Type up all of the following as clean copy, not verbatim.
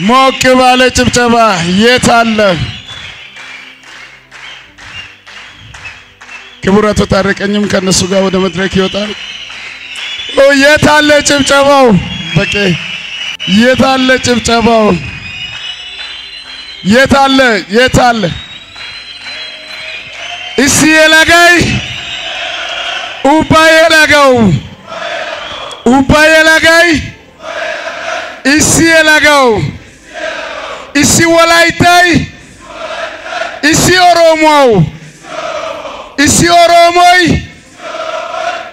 ሞቅ ባለ ጭብጨባ የታለ ክቡራቱ ታረቀኝም ከነሱ ጋር ወደ መድረክ ይወጣል የታለ ጭብጨባው በቃ የታለ ጭብጨባው የታለ እሲ የላጋይ ኡባዬ ላጋይ እሲ የላጋው እሲ ወላይታይ እሲ ኦሮሞይ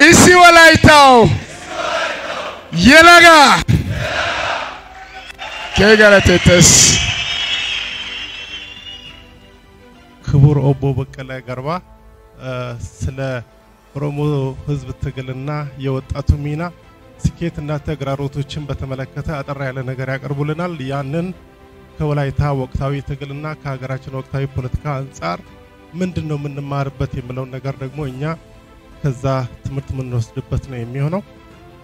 እሲ ወላይታው የላጋ ከጋራቴተስ ክቡር ኦቦ በቀለ ገርባ ስለ ኦሮሞ ህዝብ ትግልና የወጣቱ ሚና ስኬትና ተግዳሮቶችን በተመለከተ አጠር ያለ ነገር ያቀርቡልናል ያንን ከወላይታ ወቅታዊ ትግልና ከሀገራችን ወቅታዊ ፖለቲካ አንፃር ምንድነው ምንማርበት የሚለው ነገር ደግሞ እኛ ከዛ ትምህርት ምንወስድበት ነው የሚሆነው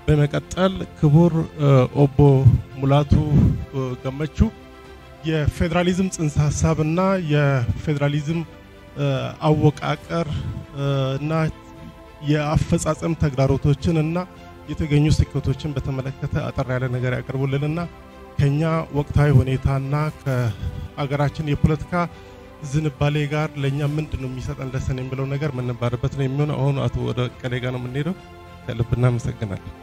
በመቀጠል ክቡር ኦቦ ሙላቱ ገመቹ የፌደራሊዝም ጽንሰ ሐሳብና የፌደራሊዝም አወቃቀር እና የአፈጻጸም ተግዳሮቶችንና የተገኙ ስኬቶችን በተመለከተ አጠር ያለ ነገር ያቀርቡልንና ከኛ ወቅታዊ ሁኔታና ከአገራችን የፖለቲካ ዝንባሌ ጋር ለኛ ምንድነው የሚሰጠን ለሰን የሚለው ነገር ምንባርበት ነው የሚሆነው አሁን አቶ ወደ ቀሌጋ ነው የምንሄደው ከልብና መሰግናለን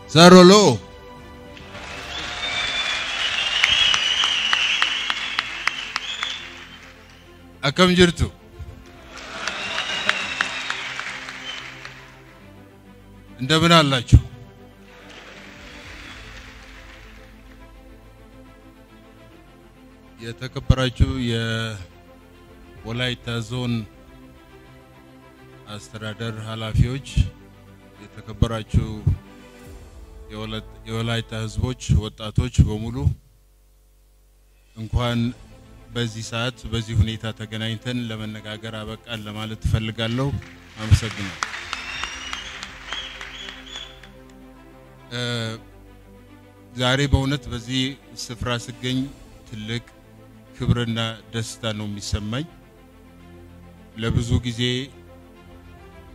ዛሮሎ አከም ጅርቱ እንደምን አላችሁ የተከበራችሁ የወላይታ ዞን አስተዳደር ኃላፊዎች የተከበራችሁ የወላይታ ህዝቦች ወጣቶች በሙሉ እንኳን በዚህ ሰዓት በዚህ ሁኔታ ተገናኝተን ለመነጋገር አበቃን ለማለት ፈልጋለሁ አመሰግናለሁ ዛሬ በእውነት በዚህ ስፍራ ስገኝ ትልቅ ክብርና ደስታ ነው የሚሰማኝ ለብዙ ጊዜ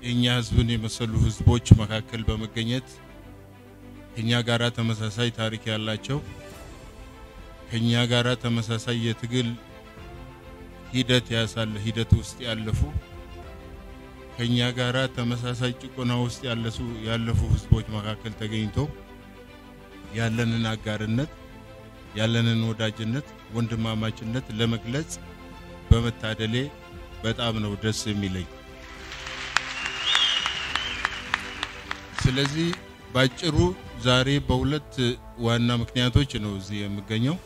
የኛ ህዝብን የመሰሉ ህዝቦች መካከል በመገኘት ከኛ ጋራ ተመሳሳይ ታሪክ ያላቸው ከኛ ጋራ ተመሳሳይ የትግል ሂደት ውስጥ ያለፉ ከኛ ጋራ ተመሳሳይ ጭቆና ውስጥ ያለፉ ህዝቦች መካከል ተገኝቶ ያለንን አጋርነት ያለንን ወዳጅነት ወንድማማችነት ለመግለጽ በመታደሌ በጣም ነው ደስ የሚለኝ ስለዚህ ባጭሩ ዛሬ በሁለት ዋና ምክንያቶች ነው እዚህ የምገኘው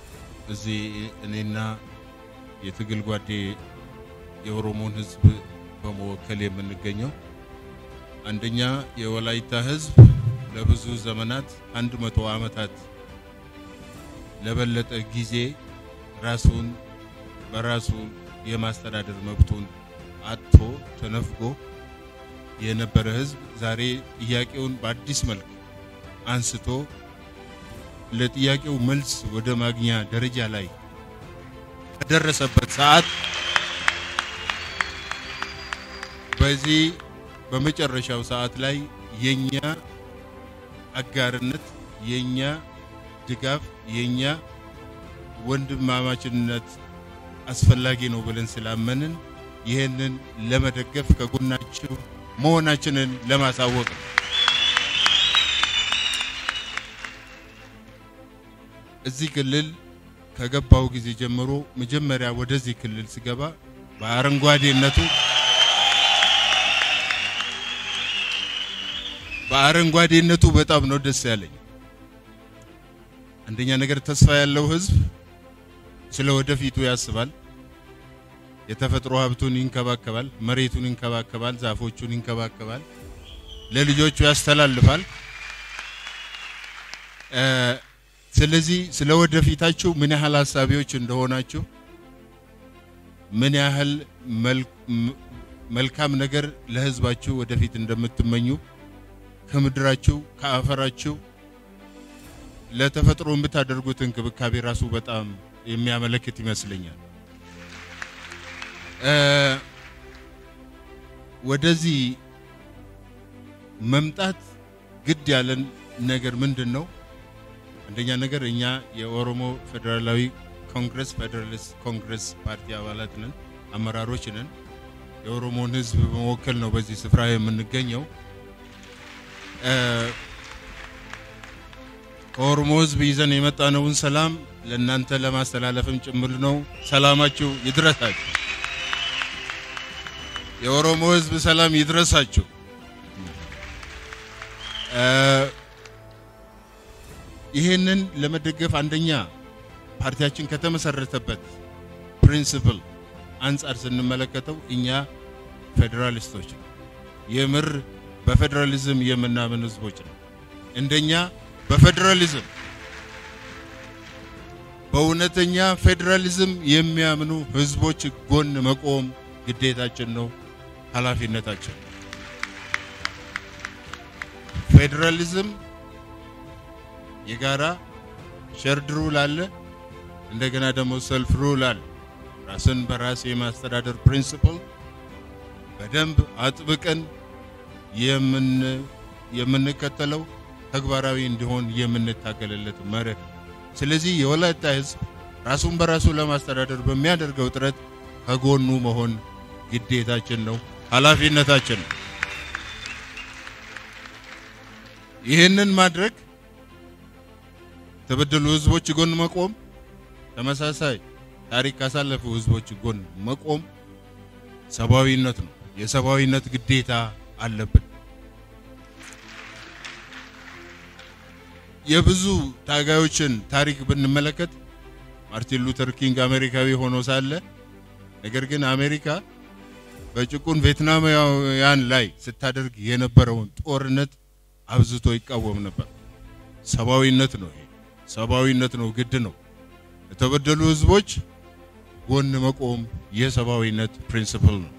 እዚህ እኔና የትግል ጓዴ የኦሮሞን ህዝብ በመወከል የምንገኘው አንደኛ የወላይታ ህዝብ ለብዙ ዘመናት 100 ዓመታት ለበለጠ ጊዜ ራሱን በራሱ የማስተዳደር መብቱን አጥቶ ተነፍጎ የነበረ ህዝብ ዛሬ ጥያቄውን በአዲስ መልክ አንስቶ ለጥያቄው መልስ ወደ ማግኛ ደረጃ ላይ ከደረሰበት ሰዓት በዚህ በመጨረሻው ሰዓት ላይ የኛ አጋርነት የኛ ድጋፍ የኛ ወንድማማችነት አስፈላጊ ነው ብለን ስላመንን ይሄንን ለመደገፍ ከጎናችሁ መሆናችንን ለማሳወቅ እዚህ ክልል ከገባው ጊዜ ጀምሮ መጀመሪያ ወደዚህ ክልል ሲገባ በአረንጓዴነቱ በጣም ነው ደስ ያለኝ አንደኛ ነገር ተስፋ ያለው ህዝብ ስለ ወደፊቱ ያስባል የተፈጥሮ ሀብቱን ይንከባከባል መሬቱን ይንከባከባል ዛፎቹን ይንከባከባል ለልጆቹ ያስተላልፋል ስለዚህ ስለ ወደፊታችሁ ምን ያህል ሐሳቢዎች እንደሆናችሁ ምን ያህል መልካም ነገር ለህዝባችሁ ወደፊት እንደምትመኙ ከምድራችሁ ከአፈራችሁ ለተፈጥሮ የምታደርጉት እንክብካቤ ራሱ በጣም የሚያመለክት ይመስለኛል። ወደዚህ መምጣት ግድ ያለን ነገር ምንድነው? አንደኛ ነገር እኛ የኦሮሞ ፌደራላዊ ኮንግረስ ፌደራሊስት ኮንግረስ ፓርቲ አባላት ነን፣ አመራሮች ነን። የኦሮሞን ህዝብ በመወከል ነው በዚህ ስፍራ የምንገኘው። ኦሮሞ ህዝብ ይዘን የመጣነውን ሰላም ለእናንተ ለማስተላለፍም ጭምር ነው። ሰላማችሁ ይድረሳችሁ። የኦሮሞ ህዝብ ሰላም ይድረሳችሁ። ይሄንን ለመደገፍ አንደኛ ፓርቲያችን ከተመሰረተበት ፕሪንሲፕል አንፃር ስንመለከተው እኛ ፌደራሊስቶች የምር በፌደራሊዝም የምናምን ህዝቦች ነው። እንደኛ በፌደራሊዝም በእውነተኛ ፌደራሊዝም የሚያምኑ ህዝቦች ጎን መቆም ግዴታችን ነው፣ ኃላፊነታችን። ፌደራሊዝም የጋራ ሸርድ ሩል አለ፣ እንደገና ደግሞ ሰልፍ ሩል አለ። ራስን በራስ የማስተዳደር ፕሪንሲፕል በደንብ አጥብቀን የምንከተለው ተግባራዊ እንዲሆን የምንታገልለት መርህ። ስለዚህ የወላይታ ህዝብ ራሱን በራሱ ለማስተዳደር በሚያደርገው ጥረት ከጎኑ መሆን ግዴታችን ነው፣ ኃላፊነታችን ነው። ይሄንን ማድረግ ተበደሉ ህዝቦች ጎን መቆም፣ ተመሳሳይ ታሪክ ካሳለፉ ህዝቦች ጎን መቆም ሰብአዊነት ነው። የሰብአዊነት ግዴታ አለብን። የብዙ ታጋዮችን ታሪክ ብንመለከት ማርቲን ሉተር ኪንግ አሜሪካዊ ሆኖ ሳለ ነገር ግን አሜሪካ በጭቁን ቪየትናማውያን ላይ ስታደርግ የነበረውን ጦርነት አብዝቶ ይቃወም ነበር። ሰብአዊነት ነው። ይሄ ሰብአዊነት ነው፣ ግድ ነው። የተበደሉ ህዝቦች ጎን መቆም የሰብአዊነት ፕሪንሲፕል ነው።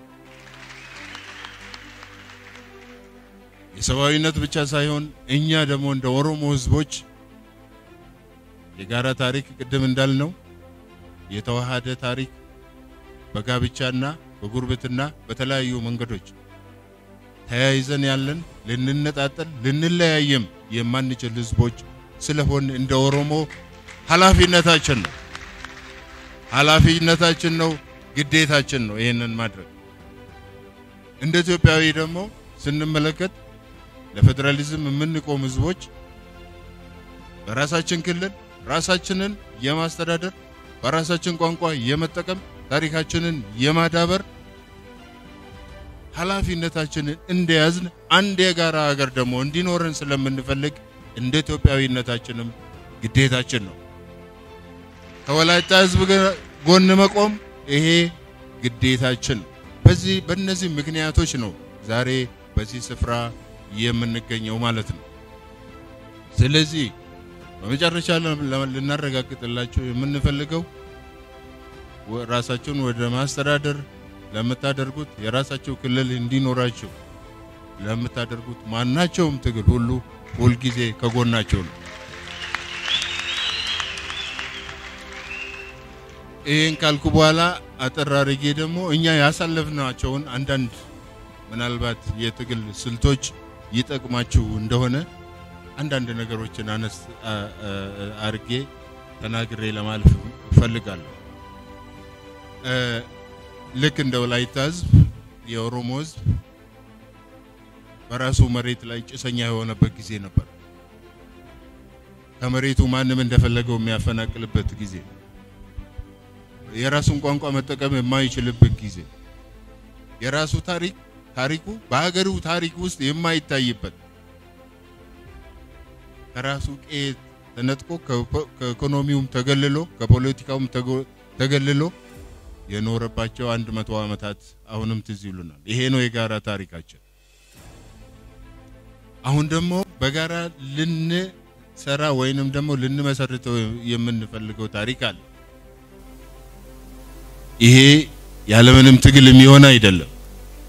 የሰብአዊነት ብቻ ሳይሆን እኛ ደግሞ እንደ ኦሮሞ ህዝቦች የጋራ ታሪክ ቅድም እንዳልነው የተዋሃደ ታሪክ በጋብቻና በጉርብትና በተለያዩ መንገዶች ተያይዘን ያለን ልንነጣጠል ልንለያየም የማንችል ህዝቦች ስለሆን እንደ ኦሮሞ ኃላፊነታችን ነው፣ ግዴታችን ነው ይሄንን ማድረግ። እንደ ኢትዮጵያዊ ደግሞ ስንመለከት ለፌደራሊዝም የምንቆም ህዝቦች በራሳችን ክልል ራሳችንን የማስተዳደር በራሳችን ቋንቋ የመጠቀም ታሪካችንን የማዳበር ኃላፊነታችንን እንደያዝን አንድ የጋራ ሀገር ደግሞ እንዲኖርን ስለምንፈልግ እንደ ኢትዮጵያዊነታችንም ግዴታችን ነው። ከወላይታ ህዝብ ጎን መቆም ይሄ ግዴታችን። በእነዚህ ምክንያቶች ነው ዛሬ በዚህ ስፍራ የምንገኘው ማለት ነው። ስለዚህ በመጨረሻ ልናረጋግጥላችሁ የምንፈልገው ራሳችሁን ወደ ማስተዳደር ለምታደርጉት የራሳችሁ ክልል እንዲኖራችሁ ለምታደርጉት ማናቸውም ትግል ሁሉ ጊዜ ከጎናችሁ ነው። ይሄን ካልኩ በኋላ አጠራርጌ ደግሞ እኛ ያሳለፍናቸውን አንዳንድ ምናልባት የትግል ስልቶች ይጠቅማችሁ እንደሆነ አንዳንድ ነገሮችን አርጌ ተናግሬ ለማለፍ ፈልጋለሁ። ልክ እንደ ወላይታ ህዝብ የኦሮሞ ህዝብ በራሱ መሬት ላይ ጭሰኛ የሆነበት ጊዜ ነበር። ከመሬቱ ማንም እንደፈለገው የሚያፈናቅልበት ጊዜ፣ የራሱን ቋንቋ መጠቀም የማይችልበት ጊዜ፣ የራሱ ታሪኩ በሀገሩ ታሪክ ውስጥ የማይታይበት ከራሱ ቄት ተነጥቆ ከኢኮኖሚውም ተገልሎ ከፖለቲካውም ተገልሎ የኖረባቸው 100 ዓመታት አሁንም ትዝ ይሉናል። ይሄ ነው የጋራ ታሪካችን። አሁን ደግሞ በጋራ ልንሰራ ወይንም ደግሞ ልንመሰርተው የምንፈልገው ታሪክ አለ። ይሄ ያለምንም ትግል የሚሆን አይደለም።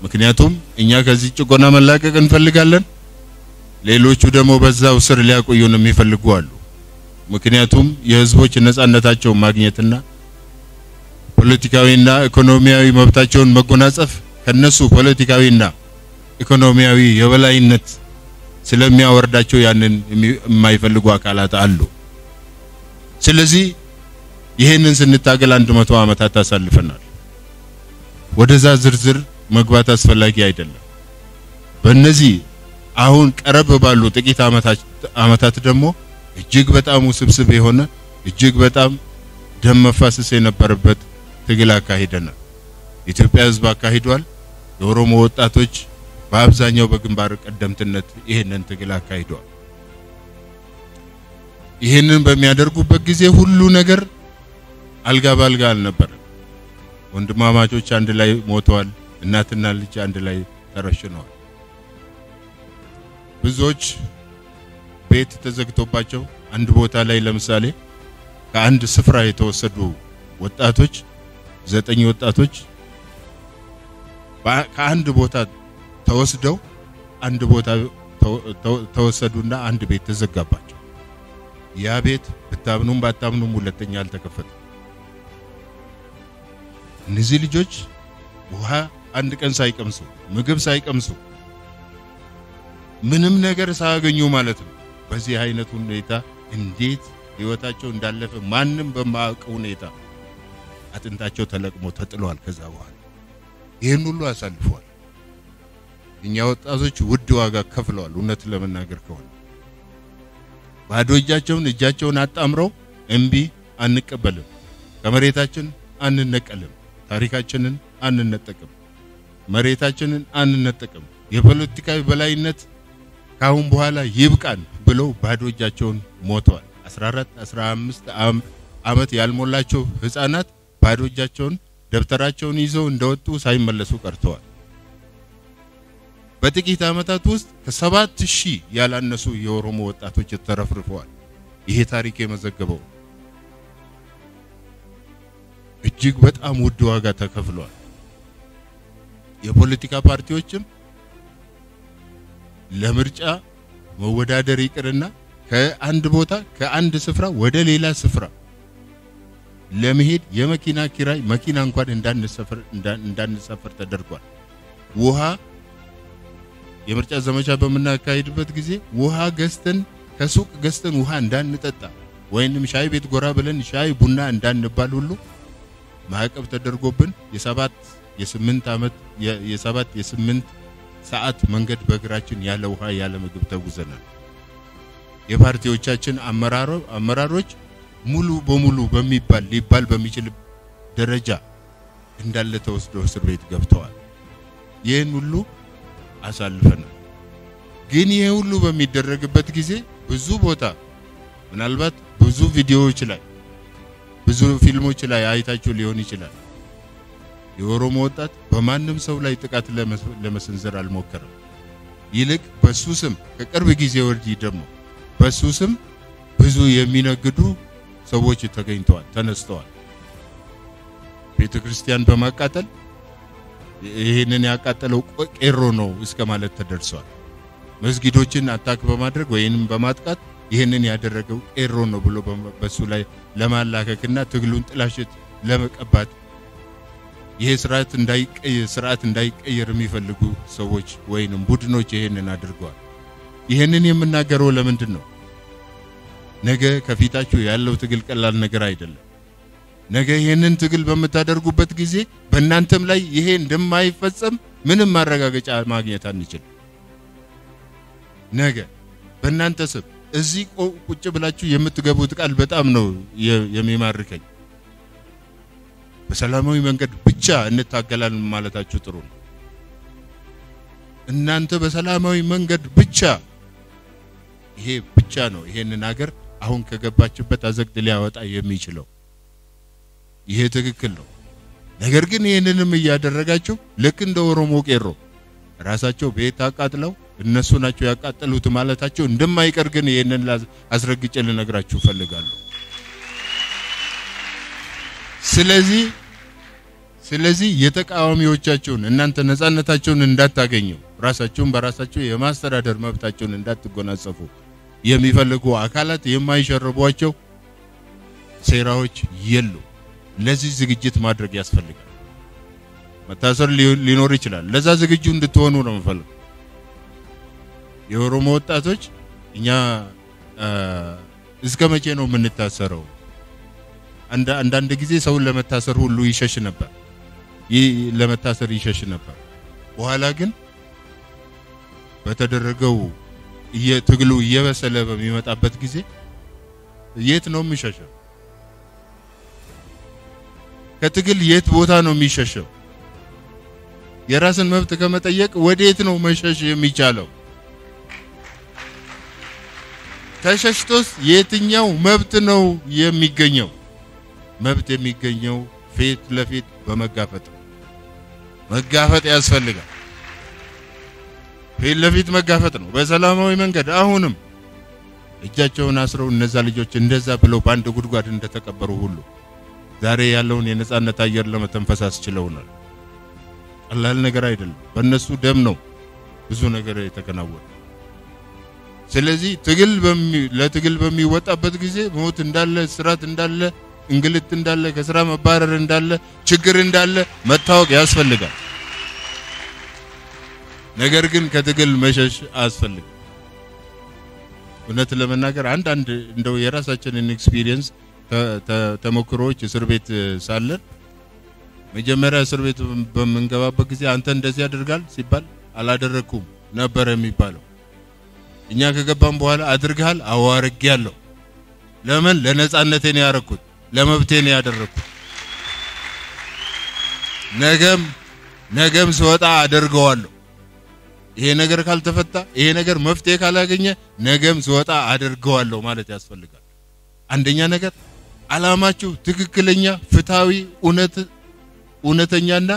ምክንያቱም እኛ ከዚህ ጭቆና መላቀቅ እንፈልጋለን። ሌሎቹ ደግሞ በዛው ስር ሊያቆዩን የሚፈልጉ አሉ። ምክንያቱም የህዝቦች ነፃነታቸው ማግኘትና ፖለቲካዊና ኢኮኖሚያዊ መብታቸውን መጎናጸፍ ከነሱ ፖለቲካዊና ኢኮኖሚያዊ የበላይነት ስለሚያወርዳቸው ያንን የማይፈልጉ አካላት አሉ። ስለዚህ ይሄንን ስንታገል 100 ዓመታት አሳልፈናል። ወደዛ ዝርዝር መግባት አስፈላጊ አይደለም። በእነዚህ አሁን ቀረብ ባሉ ጥቂት ዓመታት ደግሞ እጅግ በጣም ውስብስብ የሆነ እጅግ በጣም ደም መፋሰስ የነበረበት ትግል አካሂደናል። ኢትዮጵያ ህዝብ አካሂዷል። የኦሮሞ ወጣቶች በአብዛኛው በግንባር ቀደምትነት ይሄንን ትግል አካሂደዋል። ይሄንን በሚያደርጉበት ጊዜ ሁሉ ነገር አልጋ ባልጋ አልነበረም። ወንድማማቾች አንድ ላይ ሞተዋል። እናትና ልጅ አንድ ላይ ተረሽነዋል። ብዙዎች ቤት ተዘግቶባቸው አንድ ቦታ ላይ ለምሳሌ ከአንድ ስፍራ የተወሰዱ ወጣቶች 9 ወጣቶች ከአንድ ቦታ ተወስደው አንድ ቦታ ተወሰዱና አንድ ቤት ተዘጋባቸው። ያ ቤት በታምኑም ባታምኑም ሁለተኛ አልተከፈተም። እነዚህ ልጆች ውሃ አንድ ቀን ሳይቀምሱ ምግብ ሳይቀምሱ ምንም ነገር ሳያገኙ ማለት ነው በዚህ አይነት ሁኔታ እንዴት ህይወታቸው እንዳለፈ ማንንም በማያውቀው ሁኔታ አጥንታቸው ተለቅሞ ተጥሏል። ከዛ በኋላ ይሄን ሁሉ አሳልፈዋል። እኛ ወጣቶች ውድ ዋጋ ከፍለዋል። እውነት ለመናገር ከሆነ ባዶ እጃቸውን አጣምረው እንቢ አንቀበልም፣ ከመሬታችን አንነቀልም፣ ታሪካችንን አንነጠቅም፣ መሬታችንን አንነጠቅም፣ የፖለቲካዊ በላይነት ካሁን በኋላ ይብቃን ብለው ባዶ እጃቸውን ሞተዋል። 14 15 ዓመት ያልሞላቸው ህፃናት ባዶ እጃቸውን ደብተራቸውን ይዘው እንደወጡ ሳይመለሱ ቀርተዋል። በጥቂት ዓመታት ውስጥ ከ7000 ያላነሱ የኦሮሞ ወጣቶች ተረፍርፈዋል። ይሄ ታሪክ የመዘገበው እጅግ በጣም ውድ ዋጋ ተከፍሏል። የፖለቲካ ፓርቲዎችም ለምርጫ መወዳደር ይቅርና ከአንድ ቦታ ከአንድ ስፍራ ወደ ሌላ ስፍራ ለመሄድ የመኪና ኪራይ መኪና እንኳን እንዳንሰፈር ተደርጓል። ውሃ የምርጫ ዘመቻ በመናካሄድበት ጊዜ ውሃ ገዝተን ከሱቅ ገዝተን ውሃ እንዳንጠጣ ወይንም ሻይ ቤት ጎራ ብለን ሻይ ቡና እንዳንባል ሁሉ ማዕቀብ ተደርጎብን የ7 ሰዓት መንገድ በእግራችን ያለ ውሃ ያለ ምግብ ተጉዘናል። የፓርቲዎቻችን አመራሮች ሙሉ በሙሉ ሊባል በሚችል ደረጃ እንዳለ ተወስደው እስር ቤት ገብተዋል። ይሄን ሁሉ አሳልፈናል። ግን ይሄ ሁሉ በሚደረግበት ጊዜ ብዙ ቦታ ምናልባት ብዙ ቪዲዮዎች ላይ ብዙ ፊልሞች ላይ አይታችሁ ሊሆን ይችላል የኦሮሞ ወጣት በማንም ሰው ላይ ጥቃት ለመሰንዘር አልሞከረም። ይልቅ በሱስም ከቅርብ ጊዜ ወዲህ ደግሞ በሱስም ብዙ የሚነግዱ ሰዎች ተነስተዋል። ቤተክርስቲያን በማቃጠል ይሄንን ያቃጠለው ቄሮ ነው እስከ ማለት ተደርሷል። መስጊዶችን አታክ በማድረግ ወይንም በማጥቃት ይሄንን ያደረገው ቄሮ ነው ብሎ በሱ ላይ ለማላከክና ትግሉን ጥላሸት ለመቀባት ይሄ ስርዓት እንዳይቀየር የሚፈልጉ ሰዎች ወይንም ቡድኖች ይሄንን አድርገዋል። ይሄንን የምናገረው ለምንድን ነው? ነገ ከፊታችሁ ያለው ትግል ቀላል ነገር አይደለም። ነገ ይሄንን ትግል በመታደርጉበት ጊዜ በእናንተም ላይ ይሄ እንደማይፈጸም ምንም ማረጋገጫ ማግኘት አንችል። ነገ በእናንተ ስም እዚህ ቁጭ ብላችሁ የምትገቡት ቃል በጣም ነው የሚማርከኝ። በሰላማዊ መንገድ ብቻ እንታገላለን ማለታችሁ ጥሩ ነው። እናንተ በሰላማዊ መንገድ ብቻ ይሄ ብቻ ነው ይሄንን ሀገር አሁን ከገባችበት አዘቅት ሊያወጣ የሚችለው። ይሄ ትክክል ነው። ነገር ግን ይሄንንም እያደረጋችሁ ልክ እንደ ኦሮሞ ቄሮ ራሳቸው ቤት አቃጥለው እነሱ ናቸው ያቃጠሉት ማለታቸው እንደማይቀር ግን ይሄንን አስረግጬ ልነግራችሁ ፈልጋለሁ። ስለዚህ የተቃዋሚዎቻቸውን እናንተ ነፃነታቸውን እንዳታገኙ ራሳቸውን በራሳቸው የማስተዳደር መብታቸውን እንዳትጎናጸፉ የሚፈልጉ አካላት የማይሸርቧቸው ሴራዎች የሉ ለዚህ ዝግጅት ማድረግ ያስፈልጋል መታሰር ሊኖር ይችላል ለዛ ዝግጁ እንድትሆኑ ነው የምፈልገው የኦሮሞ ወጣቶች እኛ እስከ መቼ ነው የምንታሰረው አንዳንድ ጊዜ ሰው ለመታሰር ሁሉ ይሸሽ ነበር ለመታሰር ይሸሽ ነበር በኋላ ግን በተደረገው የትግሉ እየበሰለ በሚመጣበት ጊዜ የት ነው የሚሸሸው ከትግል የት ቦታ ነው የሚሸሸው የራስን መብት ከመጠየቅ ወዴት ነው መሸሽ የሚቻለው ተሸሽቶስ የትኛው መብት ነው የሚገኘው መብት የሚገኘው ፊት ለፊት በመጋፈጥ ያስፈልጋል ፊት ለፊት መጋፈጥ ነው በሰላማዊ መንገድ አሁንም እጃቸውን አስረው እነዛ ልጆች እንደዛ ብለው ባንድ ጉድጓድ እንደተቀበሩ ሁሉ ዛሬ ያለውን የነጻነት አየር ለመተንፈስ አስችለውናል ቀላል ነገር አይደለም በእነሱ ደም ነው ብዙ ነገር የተከናወነ ስለዚህ ለትግል በሚወጣበት ጊዜ ሞት እንዳለ ስራት እንዳለ እንግልት እንዳለ ከስራ መባረር እንዳለ ችግር እንዳለ መታወቅ ያስፈልጋል ነገር ግን ከትግል መሸሽ አያስፈልግም እውነት ለመናገር አንድ እንደው የራሳችንን ኤክስፒሪየንስ ተሞክሮች እስር ቤት ሳለን መጀመሪያ እስር ቤት በመንገባበት ጊዜ አንተ እንደዚህ ያደርጋል ሲባል አላደረኩም ነበር የሚባለው እኛ ከገባን በኋላ አድርጋል አዋርጌያለሁ ለምን ለነጻነቴ ነው ያረኩት ለመብቴ ነው ያደረኩት ነገም ስወጣ አደርገዋለሁ ይሄ ነገር ካልተፈታ ይሄ ነገር መፍትሄ ካላገኘ ነገም ስወጣ አደርገዋለሁ ማለት ያስፈልጋል አንደኛ ነገር አላማችሁ ትክክለኛ ፍታዊ እውነተኛና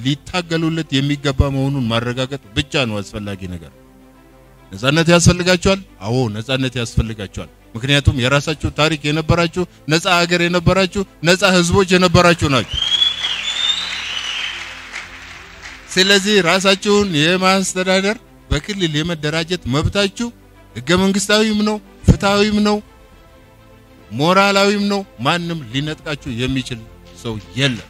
ሊታገሉለት የሚገባ መሆኑን ማረጋገጥ ብቻ ነው አስፈላጊ ነገር ነጻነት ያስፈልጋቸዋል አዎ ነጻነት ያስፈልጋቸዋል ምክንያቱም የራሳችሁ ታሪክ የነበራችሁ ነጻ ሀገር የነበራችሁ ነጻ ህዝቦች የነበራችሁ ናችሁ ስለዚህ ራሳችሁን የማስተዳደር በክልል የመደራጀት መብታችሁ ህገ መንግስታዊም ነው ፍትሃዊም ነው ሞራላዊም ነው ማንም ሊነጥቃችሁ የሚችል ሰው የለም